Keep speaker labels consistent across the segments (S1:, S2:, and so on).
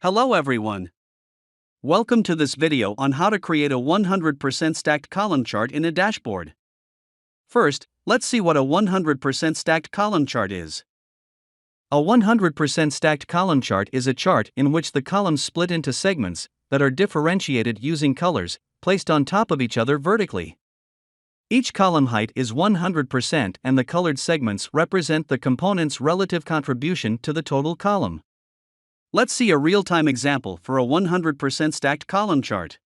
S1: Hello everyone. Welcome to this video on how to create a 100% stacked column chart in a dashboard. First, let's see what a 100% stacked column chart is. A 100% stacked column chart is a chart in which the columns split into segments that are differentiated using colors placed on top of each other vertically. Each column height is 100% and the colored segments represent the component's relative contribution to the total column. Let's see a real-time example for a 100% stacked column chart.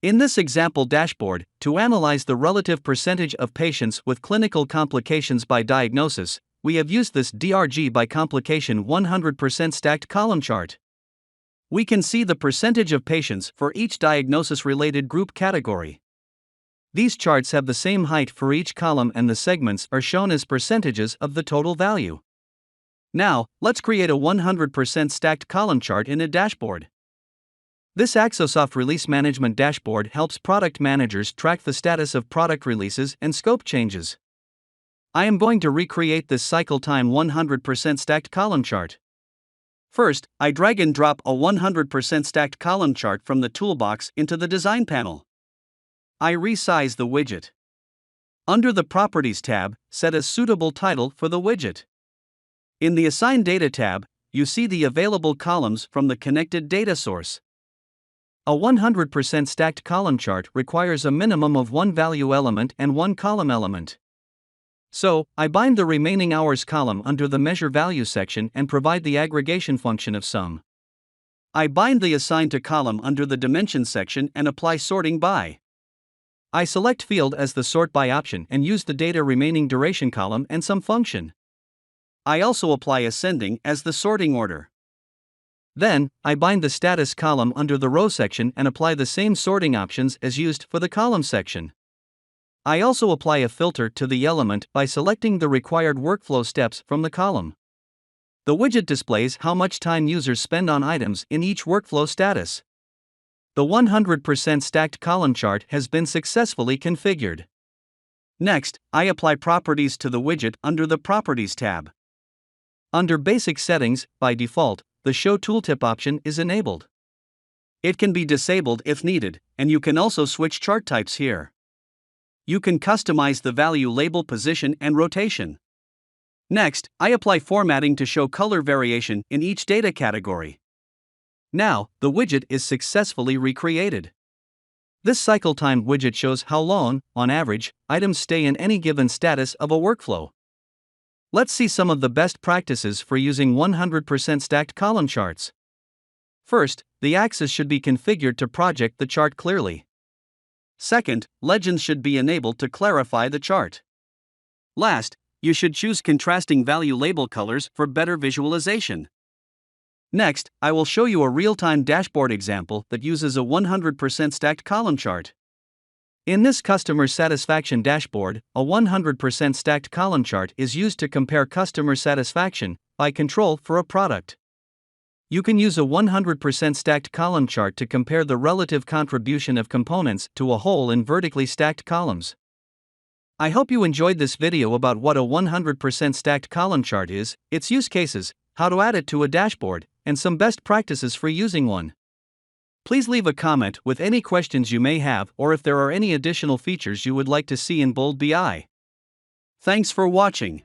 S1: In this example dashboard, to analyze the relative percentage of patients with clinical complications by diagnosis, we have used this DRG by complication 100% stacked column chart. We can see the percentage of patients for each diagnosis-related group category. These charts have the same height for each column and the segments are shown as percentages of the total value. Now, let's create a 100% stacked column chart in a dashboard. This Axosoft release management dashboard helps product managers track the status of product releases and scope changes. I am going to recreate this cycle time 100% stacked column chart. First, I drag and drop a 100% stacked column chart from the toolbox into the design panel. I resize the widget. Under the Properties tab, set a suitable title for the widget. In the Assign Data tab, you see the available columns from the connected data source. A 100% stacked column chart requires a minimum of one value element and one column element. So, I bind the remaining hours column under the Measure Value section and provide the aggregation function of sum. I bind the Assign to column under the Dimensions section and apply sorting by. I select Field as the Sort By option and use the Data Remaining Duration column and Sum function. I also apply ascending as the sorting order. Then, I bind the status column under the row section and apply the same sorting options as used for the column section. I also apply a filter to the element by selecting the required workflow steps from the column. The widget displays how much time users spend on items in each workflow status. The 100% stacked column chart has been successfully configured. Next, I apply properties to the widget under the Properties tab. Under Basic Settings, by default, the Show Tooltip option is enabled. It can be disabled if needed, and you can also switch chart types here. You can customize the value label position and rotation. Next, I apply formatting to show color variation in each data category. Now, the widget is successfully recreated. This cycle time widget shows how long, on average, items stay in any given status of a workflow. Let's see some of the best practices for using 100% stacked column charts. First, the axis should be configured to project the chart clearly. Second, legends should be enabled to clarify the chart. Last, you should choose contrasting value label colors for better visualization. Next, I will show you a real-time dashboard example that uses a 100% stacked column chart. In this customer satisfaction dashboard, a 100% stacked column chart is used to compare customer satisfaction by control for a product. You can use a 100% stacked column chart to compare the relative contribution of components to a whole in vertically stacked columns. I hope you enjoyed this video about what a 100% stacked column chart is, its use cases, how to add it to a dashboard, and some best practices for using one. Please leave a comment with any questions you may have or if there are any additional features you would like to see in Bold BI. Thanks for watching.